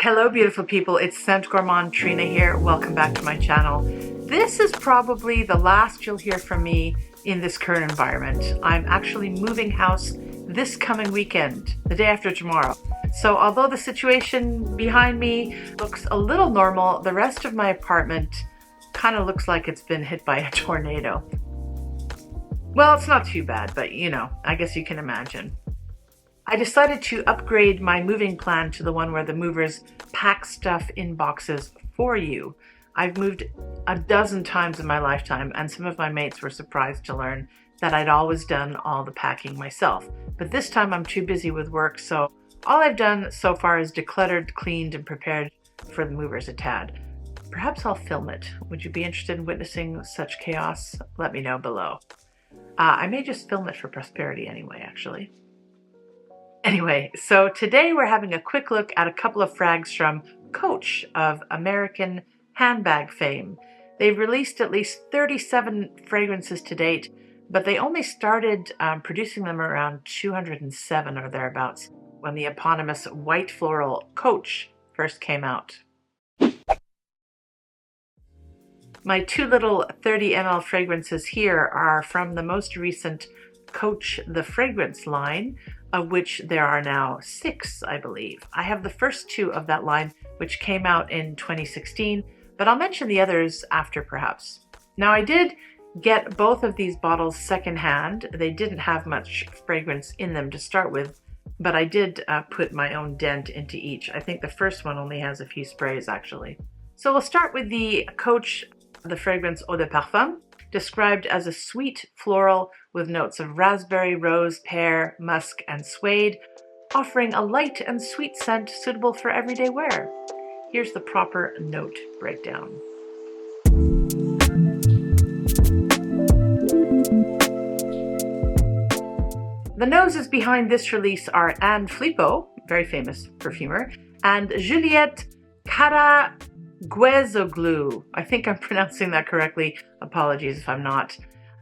Hello beautiful people, it's Scent Gourmand Trina here. Welcome back to my channel. This is probably the last you'll hear from me in this current environment. I'm actually moving house this coming weekend, the day after tomorrow. So although the situation behind me looks a little normal, the rest of my apartment kind of looks like it's been hit by a tornado. Well, it's not too bad, but you know, I guess you can imagine. I decided to upgrade my moving plan to the one where the movers pack stuff in boxes for you. I've moved a dozen times in my lifetime, and some of my mates were surprised to learn that I'd always done all the packing myself. But this time I'm too busy with work, so all I've done so far is decluttered, cleaned, and prepared for the movers a tad. Perhaps I'll film it. Would you be interested in witnessing such chaos? Let me know below. I may just film it for prosperity anyway, actually. Anyway, so today we're having a quick look at a couple of frags from Coach of American handbag fame. They've released at least 37 fragrances to date, but they only started producing them around 207 or thereabouts when the eponymous white floral Coach first came out. My two little 30 ml fragrances here are from the most recent Coach the Fragrance line, of which there are now 6, I believe. I have the first 2 of that line, which came out in 2016, but I'll mention the others after perhaps. Now, I did get both of these bottles secondhand. They didn't have much fragrance in them to start with, but I did put my own dent into each. I think the first one only has a few sprays, actually. So we'll start with the Coach, the fragrance Eau de Parfum, described as a sweet floral with notes of raspberry, rose, pear, musk, and suede, offering a light and sweet scent suitable for everyday wear. Here's the proper note breakdown. The noses behind this release are Anne Filippo, very famous perfumer, and Juliette Karaguezoglu. I think I'm pronouncing that correctly. Apologies if I'm not.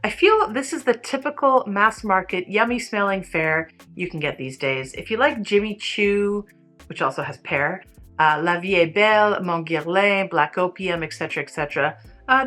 I feel this is the typical mass market, yummy smelling fare you can get these days. If you like Jimmy Choo, which also has pear, La Vie est Belle, Montguerlain, Black Opium, etc., etc.,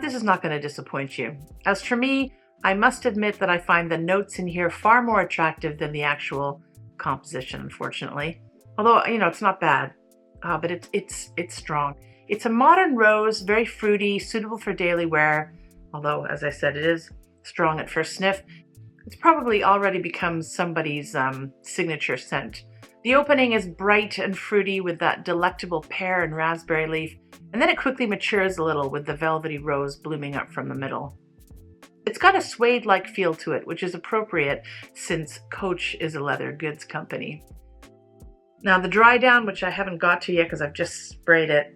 this is not going to disappoint you. As for me, I must admit that I find the notes in here far more attractive than the actual composition, unfortunately. Although, you know, it's not bad, but it's strong. It's a modern rose, very fruity, suitable for daily wear. Although, as I said, it is strong at first sniff. It's probably already become somebody's signature scent. The opening is bright and fruity with that delectable pear and raspberry leaf, and then it quickly matures a little with the velvety rose blooming up from the middle. It's got a suede-like feel to it, which is appropriate since Coach is a leather goods company. Now the dry down, which I haven't got to yet because I've just sprayed it,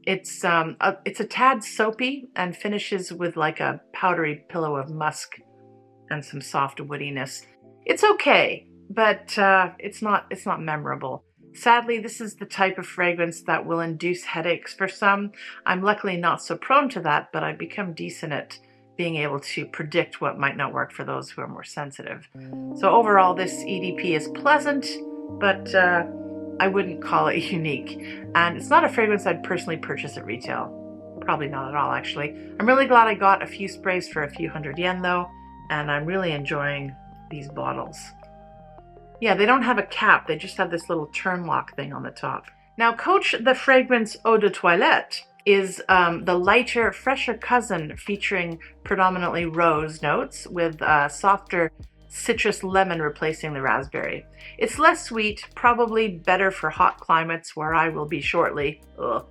it's a tad soapy and finishes with like a powdery pillow of musk and some soft woodiness. It's okay, but it's not memorable. Sadly, this is the type of fragrance that will induce headaches for some. I'm luckily not so prone to that, but I've become decent at being able to predict what might not work for those who are more sensitive. So overall, this EDP is pleasant, but I wouldn't call it unique. And it's not a fragrance I'd personally purchase at retail. Probably not at all, actually. I'm really glad I got a few sprays for a few hundred yen, though, and I'm really enjoying these bottles. Yeah, they don't have a cap. They just have this little turn lock thing on the top. Now, Coach the fragrance Eau de Toilette is the lighter, fresher cousin featuring predominantly rose notes with softer citrus lemon replacing the raspberry. It's less sweet, probably better for hot climates where I will be shortly. Ugh.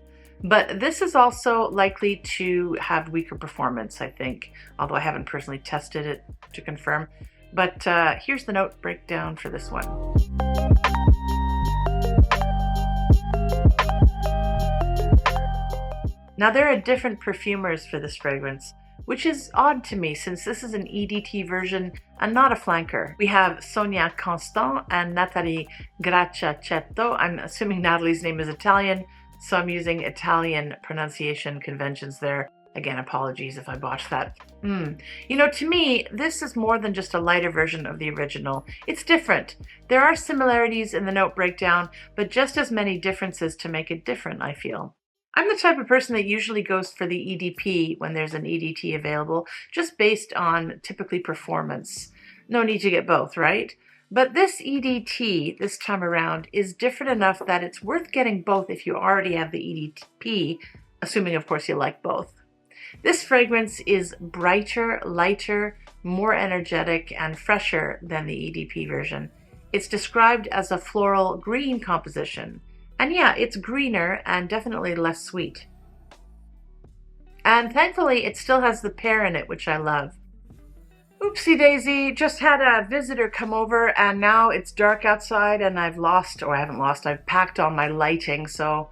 But this is also likely to have weaker performance, I think, although I haven't personally tested it to confirm. But here's the note breakdown for this one. Now there are different perfumers for this fragrance, which is odd to me since this is an EDT version and not a flanker. We have Sonia Constant and Natalie Graciacetto. I'm assuming Natalie's name is Italian, so I'm using Italian pronunciation conventions there. Again, apologies if I botched that. You know, to me, this is more than just a lighter version of the original. It's different. There are similarities in the note breakdown, but just as many differences to make it different, I feel. I'm the type of person that usually goes for the EDP when there's an EDT available, just based on typically performance. No need to get both, right? But this EDT this time around is different enough that it's worth getting both if you already have the EDP, assuming of course you like both. This fragrance is brighter, lighter, more energetic, and fresher than the EDP version. It's described as a floral green composition. And yeah, it's greener and definitely less sweet. And thankfully, it still has the pear in it, which I love. Oopsie daisy, just had a visitor come over and now it's dark outside and I've packed all my lighting, so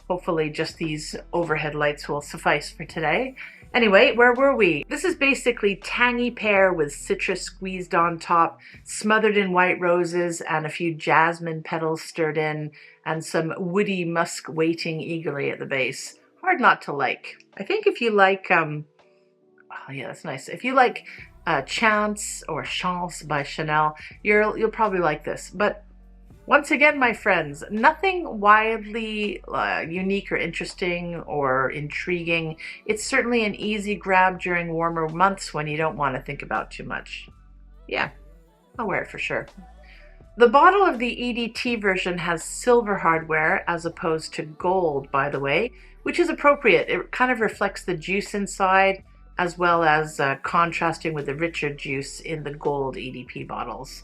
hopefully just these overhead lights will suffice for today. Anyway, where were we? This is basically tangy pear with citrus squeezed on top, smothered in white roses and a few jasmine petals stirred in, and some woody musk waiting eagerly at the base. Hard not to like. I think if you like, oh yeah, that's nice. If you like Chance or Chance by Chanel, you'll probably like this. But once again, my friends, nothing wildly unique or interesting or intriguing. It's certainly an easy grab during warmer months when you don't want to think about too much. Yeah, I'll wear it for sure. The bottle of the EDT version has silver hardware as opposed to gold, by the way, which is appropriate. It kind of reflects the juice inside as well as contrasting with the richer juice in the gold EDP bottles.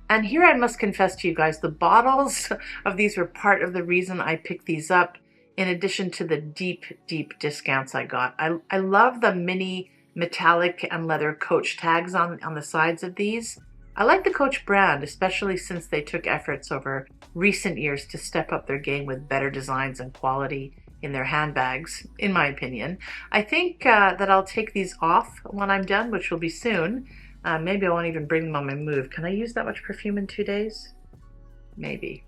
And here I must confess to you guys, the bottles of these were part of the reason I picked these up, in addition to the deep, deep discounts I got. I love the mini metallic and leather Coach tags on the sides of these. I like the Coach brand, especially since they took efforts over recent years to step up their game with better designs and quality in their handbags, in my opinion. I think that I'll take these off when I'm done, which will be soon. Maybe I won't even bring them on my move. Can I use that much perfume in 2 days? Maybe.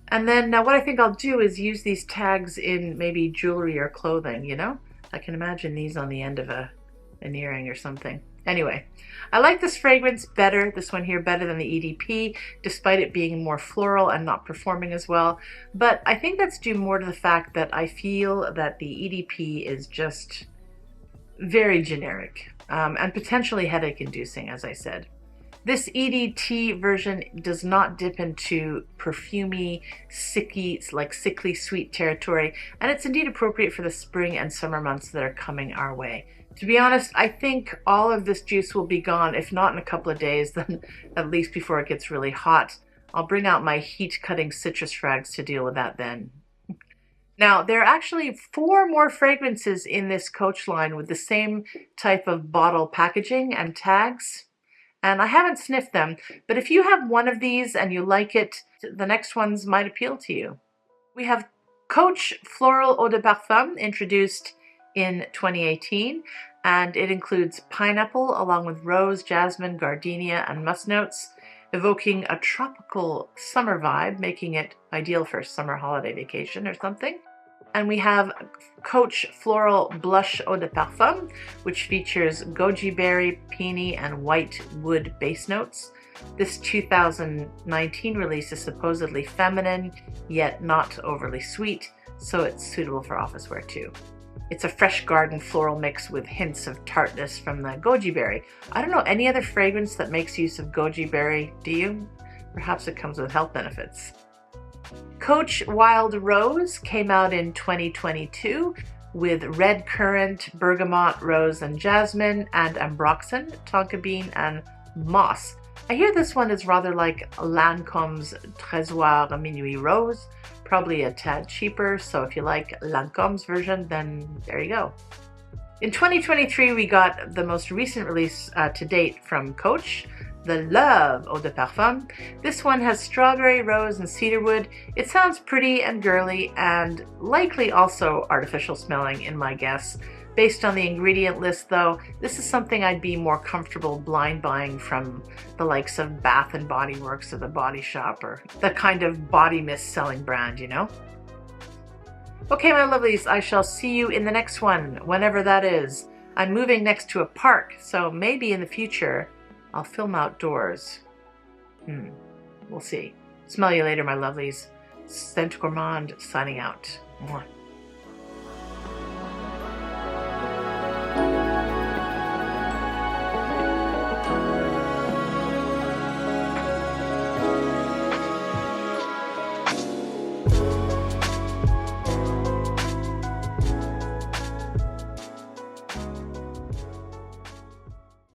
And then what I think I'll do is use these tags in maybe jewelry or clothing, you know? I can imagine these on the end of an earring or something. Anyway, I like this fragrance better, this one here better than the EDP, despite it being more floral and not performing as well. But I think that's due more to the fact that I feel that the EDP is just very generic. And potentially headache-inducing, as I said. This EDT version does not dip into perfumey, sickly sweet territory, and it's indeed appropriate for the spring and summer months that are coming our way. To be honest, I think all of this juice will be gone, if not in a couple of days, then at least before it gets really hot. I'll bring out my heat-cutting citrus frags to deal with that then. Now, there are actually 4 more fragrances in this Coach line with the same type of bottle packaging and tags. And I haven't sniffed them, but if you have one of these and you like it, the next ones might appeal to you. We have Coach Floral Eau de Parfum, introduced in 2018, and it includes pineapple along with rose, jasmine, gardenia, and musk notes, evoking a tropical summer vibe, making it ideal for a summer holiday vacation or something. And we have Coach Floral Blush Eau de Parfum, which features goji berry, peony, and white wood base notes. This 2019 release is supposedly feminine, yet not overly sweet, so it's suitable for office wear too. It's a fresh garden floral mix with hints of tartness from the goji berry. I don't know any other fragrance that makes use of goji berry, do you? Perhaps it comes with health benefits. Coach Wild Rose came out in 2022 with red currant, bergamot, rose and jasmine, and ambroxan, tonka bean, and moss. I hear this one is rather like Lancome's Trésor Minuit Rose, probably a tad cheaper, so if you like Lancome's version, then there you go. In 2023, we got the most recent release to date from Coach, the Love Eau de Parfum. This one has strawberry, rose, and cedarwood. It sounds pretty and girly and likely also artificial smelling in my guess. Based on the ingredient list though, this is something I'd be more comfortable blind buying from the likes of Bath & Body Works or The Body Shop, or the kind of body mist selling brand, you know? Okay, my lovelies, I shall see you in the next one, whenever that is. I'm moving next to a park, so maybe in the future I'll film outdoors. We'll see. Smell you later, my lovelies. Scent Gourmand signing out. Mwah.